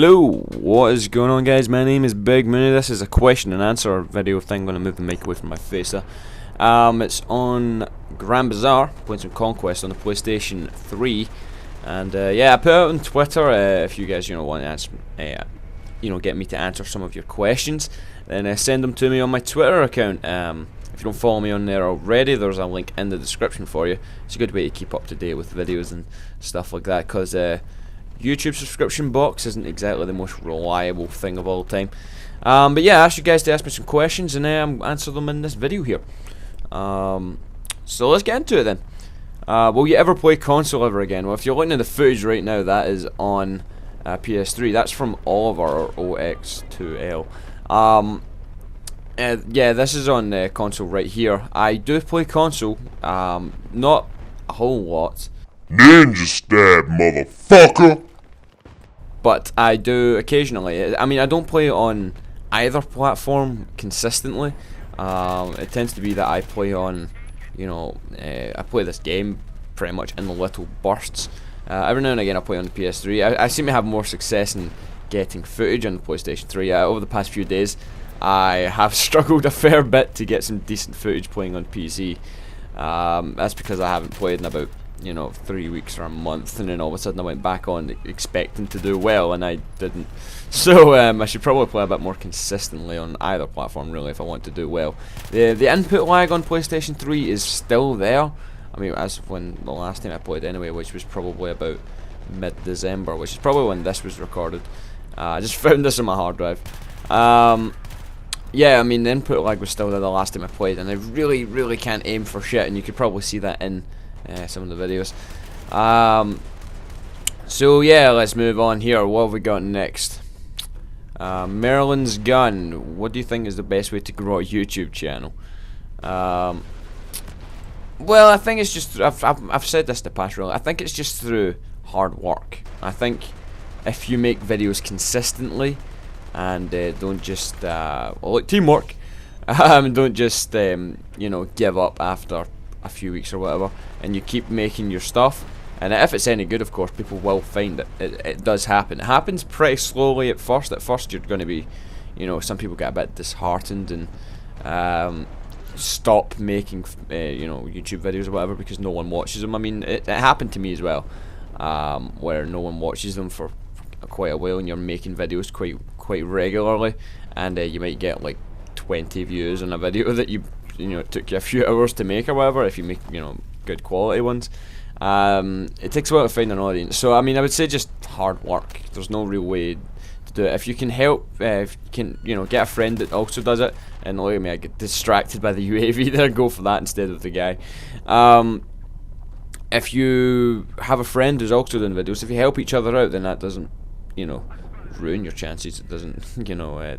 Hello, what is going on, guys? My name is Big Mooney. This is a question and answer video thing. I'm going to move the mic away from my face there. It's on Grand Bazaar, playing some Conquest on the PlayStation 3. And yeah, I put it out on Twitter. If you guys want to answer, get me to answer some of your questions, then send them to me on my Twitter account. If you don't follow me on there already, there's a link in the description for you. It's a good way to keep up to date with videos and stuff like that, because YouTube subscription box isn't exactly the most reliable thing of all time. But yeah, I asked you guys to ask me some questions, and answer them in this video here. So let's get into it then. Will you ever play console ever again? Well, if you're looking at the footage right now, that is on PS3. That's from Oliver, or OX2L. Yeah, this is on console right here. I do play console, not a whole lot. Ninja stab, motherfucker! But I do occasionally. I mean, I don't play on either platform consistently. It tends to be that I play on, I play this game pretty much in little bursts. Every now and again I play on the PS3. I seem to have more success in getting footage on the PlayStation 3. Over the past few days, I have struggled a fair bit to get some decent footage playing on PC. That's because I haven't played in about 3 weeks or a month, and then all of a sudden I went back on expecting to do well, and I didn't. So I should probably play a bit more consistently on either platform, really, if I want to do well. The input lag on PlayStation 3 is still there. I mean, as when the last time I played anyway, which was probably about mid-December, which is probably when this was recorded. I just found this on my hard drive. Yeah, I mean, the input lag was still there the last time I played, and I really can't aim for shit, and you could probably see that in some of the videos. So yeah, let's move on here. What have we got next? Merlin's Gun. What do you think is the best way to grow a YouTube channel? Well, I think it's just, I've said this in the past, really. I think it's just through hard work. I think if you make videos consistently and don't just like teamwork, don't just give up after a few weeks or whatever, and you keep making your stuff, and if it's any good, of course, people will find it. It does happen. It happens pretty slowly at first. At first you're going to be, some people get a bit disheartened and stop making YouTube videos or whatever because no one watches them. I mean, it happened to me as well, where no one watches them for quite a while, and you're making videos quite regularly, and you might get like 20 views on a video that you took you a few hours to make or whatever, if you make good quality ones. It takes a while to find an audience. So I mean, I would say just hard work. There's no real way to do it. If you can help, if you can get a friend that also does it, and look at me, I get distracted by the UAV there, go for that instead of the guy. If you have a friend who's also doing videos, if you help each other out, then that doesn't ruin your chances. It doesn't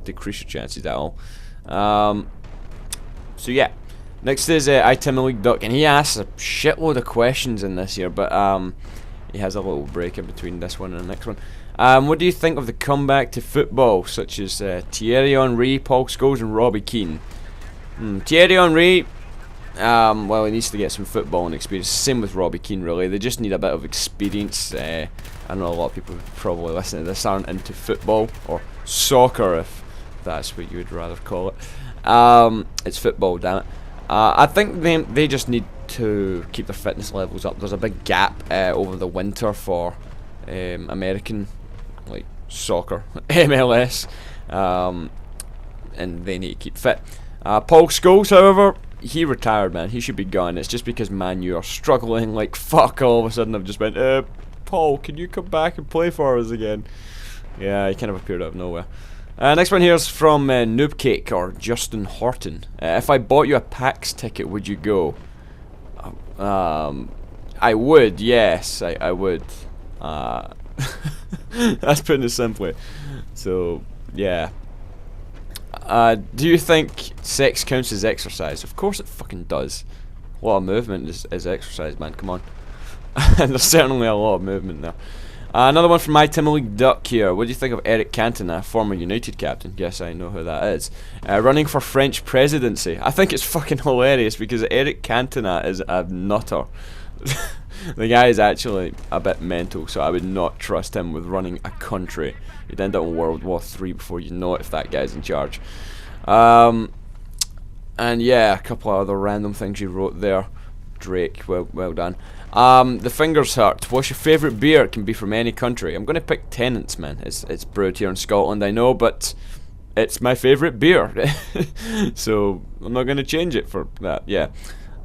decrease your chances at all. So yeah, next is iTimmy Duck, and he asks a shitload of questions in this here, but he has a little break in between this one and the next one. What do you think of the comeback to football, such as Thierry Henry, Paul Scholes, and Robbie Keane? Thierry Henry, well, he needs to get some footballing experience. Same with Robbie Keane, really. They just need a bit of experience. I know a lot of people who probably listening to this aren't into football, or soccer, if that's what you would rather call it. It's football, damn it. I think they just need to keep their fitness levels up. There's a big gap over the winter for American soccer, MLS, and they need to keep fit. Paul Scholes, however, he retired, man. He should be gone. It's just because Man U are struggling like fuck. All of a sudden I've just went, Paul, can you come back and play for us again? Yeah, he kind of appeared out of nowhere. Next one here is from Noobcake, or Justin Horton. If I bought you a PAX ticket, would you go? I would, yes, I would. That's putting it simply. So, yeah. Do you think sex counts as exercise? Of course it fucking does. A lot of movement is exercise, man, come on. And there's certainly a lot of movement there. Another one from iTimmy Duck here. What do you think of Eric Cantona, former United captain? Guess I know who that is. Running for French presidency. I think it's fucking hilarious because Eric Cantona is a nutter. The guy is actually a bit mental, so I would not trust him with running a country. You'd end up in World War III before you know it if that guy's in charge. And yeah, a couple of other random things you wrote there. Drake, well done. The fingers hurt. What's your favourite beer? It can be from any country. I'm gonna pick Tennent's, man. It's brewed here in Scotland, I know, but it's my favourite beer. So I'm not gonna change it for that. Yeah,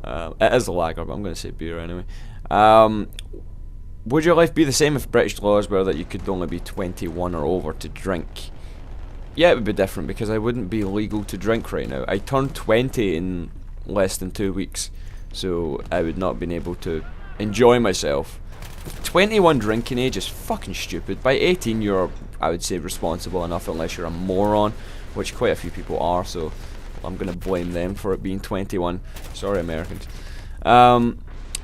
it is a lager, but I'm gonna say beer anyway. Would your life be the same if British laws were that you could only be 21 or over to drink? Yeah, it would be different because I wouldn't be legal to drink right now. I turned 20 in less than 2 weeks, so I would not have been able to enjoy myself. 21 drinking age is fucking stupid. By 18 you're, I would say, responsible enough, unless you're a moron, which quite a few people are, so I'm gonna blame them for it being 21. Sorry, Americans.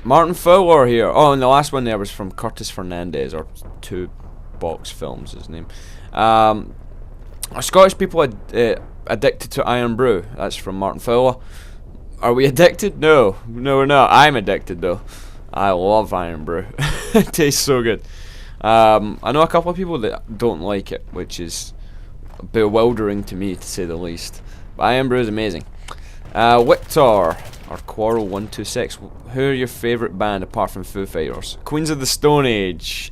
Martin Fowler here. Oh, and the last one there was from Curtis Fernandez, or Two Box Films, his name. Are Scottish people addicted to Iron Brew? That's from Martin Fowler. Are we addicted? No, we're not. I'm addicted though. I love Iron Brew. It tastes so good. I know a couple of people that don't like it, which is bewildering to me, to say the least. But Iron Brew is amazing. Victor, or Quarrel126, who are your favourite band apart from Foo Fighters? Queens of the Stone Age.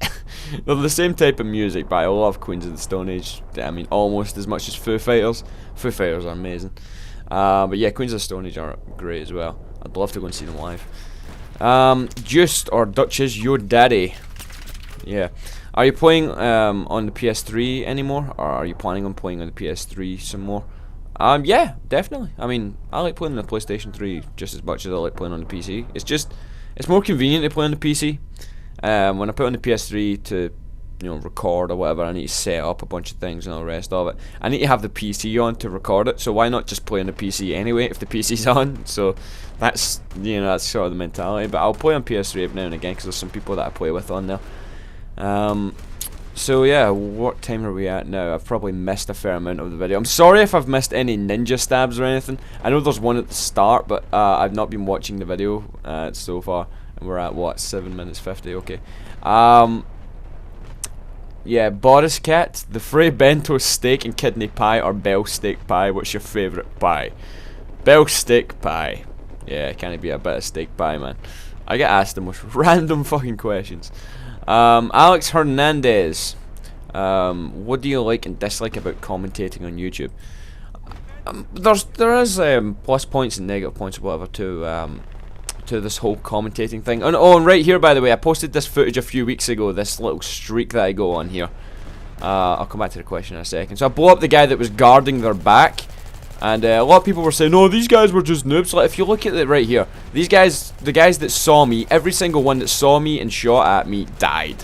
They're the same type of music, but I love Queens of the Stone Age. I mean, almost as much as Foo Fighters. Foo Fighters are amazing. But yeah, Queens of the Stone Age are great as well. I'd love to go and see them live. Juiced, or Duchess Yo Daddy. Yeah. Are you playing on the PS3 anymore, or are you planning on playing on the PS3 some more? Yeah, definitely. I mean, I like playing on the PlayStation 3 just as much as I like playing on the PC. It's more convenient to play on the PC. When I put on the PS3 to, record or whatever, I need to set up a bunch of things and all the rest of it. I need to have the PC on to record it, so why not just play on the PC anyway if the PC's on? So that's, that's sort of the mentality. But I'll play on PS3 every now and again because there's some people that I play with on there. So yeah, what time are we at now? I've probably missed a fair amount of the video. I'm sorry if I've missed any ninja stabs or anything. I know there's one at the start, but I've not been watching the video so far. And we're at, what, 7 minutes 50, okay. Yeah, Boris Cat, the Frey Bento steak and kidney pie or Bell steak pie? What's your favourite pie? Bell steak pie. Yeah, can it be a bit of steak pie, man? I get asked the most random fucking questions. Alex Hernandez, what do you like and dislike about commentating on YouTube? There is plus points and negative points or whatever to this whole commentating thing. And right here, by the way, I posted this footage a few weeks ago, this little streak that I go on here. I'll come back to the question in a second. So I blew up the guy that was guarding their back, and a lot of people were saying, "No, these guys were just noobs." Like, if you look at it right here, these guys, the guys that saw me, every single one that saw me and shot at me died.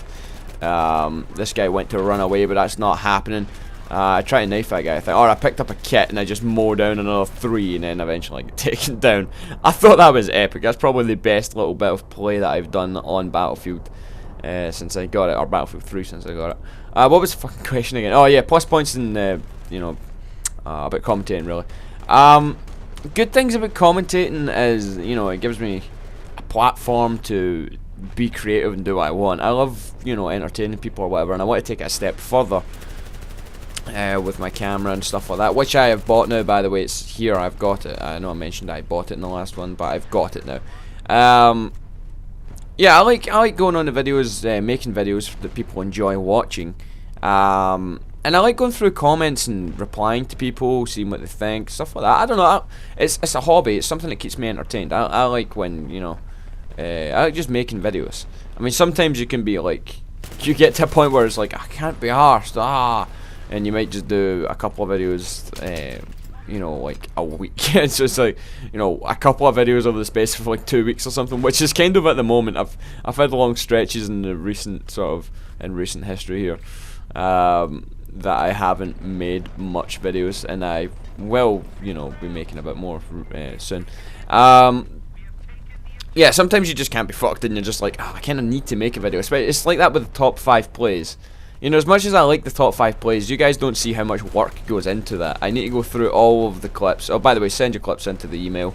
This guy went to run away, but that's not happening. I tried to knife that guy, I think. Or I picked up a kit and I just mowed down another 3 and then eventually get taken down. I thought that was epic. That's probably the best little bit of play that I've done on Battlefield since I got it, or Battlefield 3 since I got it. What was the fucking question again? Oh yeah, plus points and about commentating, really. Good things about commentating is, it gives me a platform to be creative and do what I want. I love, entertaining people or whatever, and I want to take it a step further with my camera and stuff like that, which I have bought now, by the way. It's here, I've got it. I know I mentioned I bought it in the last one, but I've got it now. Yeah, I like going on the videos, making videos that people enjoy watching. And I like going through comments and replying to people, seeing what they think, stuff like that. I don't know, it's a hobby, it's something that keeps me entertained. I like when, I like just making videos. I mean, sometimes you can be like, you get to a point where it's like, I can't be arsed, and you might just do a couple of videos, like a week. So it's like, a couple of videos over the space of like 2 weeks or something, which is kind of at the moment. I've had long stretches in the recent history here, that I haven't made much videos, and I will, be making a bit more soon. Yeah, sometimes you just can't be fucked, and you're just like, I kind of need to make a video. It's like that with the top 5 plays. As much as I like the top 5 plays, you guys don't see how much work goes into that. I need to go through all of the clips. Oh, by the way, send your clips into the email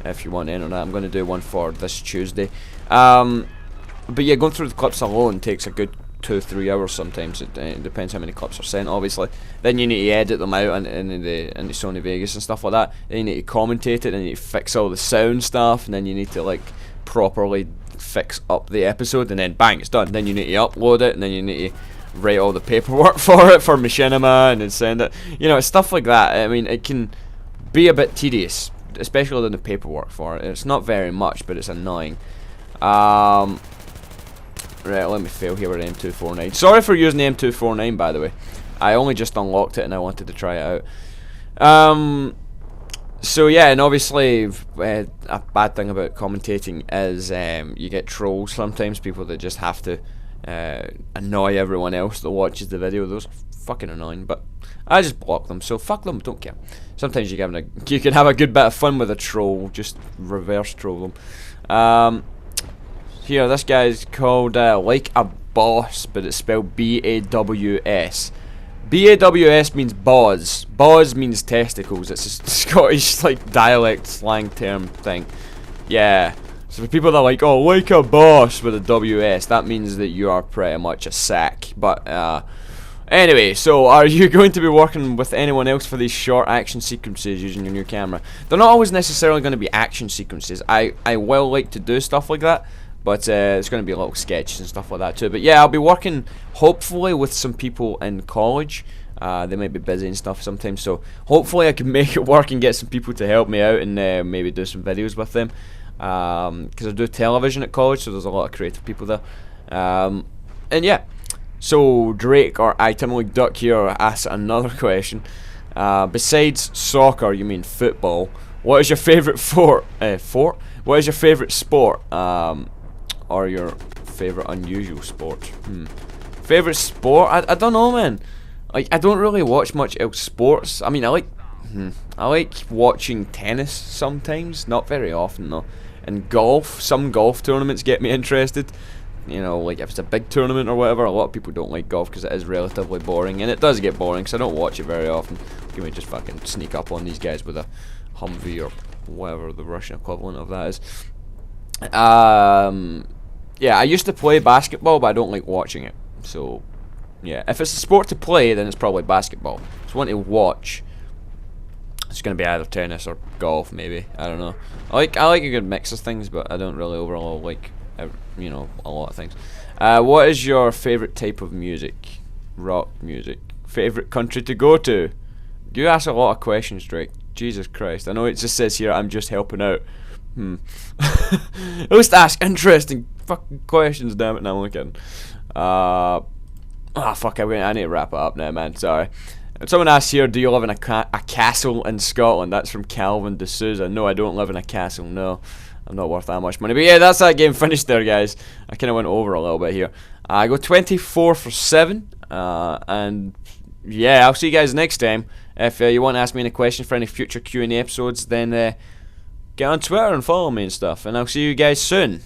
if you want to enter that. I'm going to do one for this Tuesday. But yeah, going through the clips alone takes a good 2-3 hours sometimes. It depends how many clips are sent, obviously. Then you need to edit them out in the Sony Vegas and stuff like that. Then you need to commentate it, and you need to fix all the sound stuff, and then you need to like properly fix up the episode, and then bang, it's done. Then you need to upload it, and then you need to write all the paperwork for it for Machinima, and then send it. You know, it's stuff like that. I mean, it can be a bit tedious, especially than the paperwork for it. It's not very much, but it's annoying. Right, let me fail here with M249. Sorry for using the M249, by the way. I only just unlocked it and I wanted to try it out. So yeah, and obviously a bad thing about commentating is you get trolls sometimes, people that just have to annoy everyone else that watches the video. Those are fucking annoying, but I just block them, so fuck them, don't care. Sometimes you can have a good bit of fun with a troll, just reverse troll them. Here, this guy's called Like a Boss, but it's spelled B-A-W-S. B-A-W-S means boz. Boz means testicles. It's a Scottish like dialect slang term thing. Yeah. So for people that are like, oh, like a boss with a W-S, that means that you are pretty much a sack. But anyway, so are you going to be working with anyone else for these short action sequences using your new camera? They're not always necessarily going to be action sequences. I will like to do stuff like that. But it's going to be little sketches and stuff like that too. But yeah, I'll be working hopefully with some people in college. They might be busy and stuff sometimes, so hopefully I can make it work and get some people to help me out and maybe do some videos with them. Because I do television at college, so there's a lot of creative people there. And yeah, so Drake or Itamalik Duck here asks another question. Besides soccer, you mean football? What is your favourite What is your favourite sport? Or your favourite unusual sport? Favourite sport? I don't know, man. Like, I don't really watch much else sports. I mean, I like watching tennis sometimes, not very often though. And golf, some golf tournaments get me interested. You know, like if it's a big tournament or whatever. A lot of people don't like golf because it is relatively boring, and it does get boring, so I don't watch it very often. Give me just fucking sneak up on these guys with a Humvee or whatever the Russian equivalent of that is. Yeah, I used to play basketball, but I don't like watching it. So, yeah, if it's a sport to play, then it's probably basketball. If it's one to watch, it's gonna be either tennis or golf, maybe. I don't know. I like a good mix of things, but I don't really overall like, you know, a lot of things. What is your favorite type of music? Rock music. Favorite country to go to? You ask a lot of questions, Drake. Jesus Christ. I know it just says here I'm just helping out. At least ask interesting fucking questions, damn it. No, I'm kidding. Fuck, I need to wrap it up now, man. Sorry. Someone asks here, do you live in a castle in Scotland? That's from Calvin D'Souza. No, I don't live in a castle, no. I'm not worth that much money. But yeah, that's that game finished there, guys. I kind of went over a little bit here. I go 24 for 7. And yeah, I'll see you guys next time. If you want to ask me any questions for any future Q&A episodes, then get on Twitter and follow me and stuff. And I'll see you guys soon.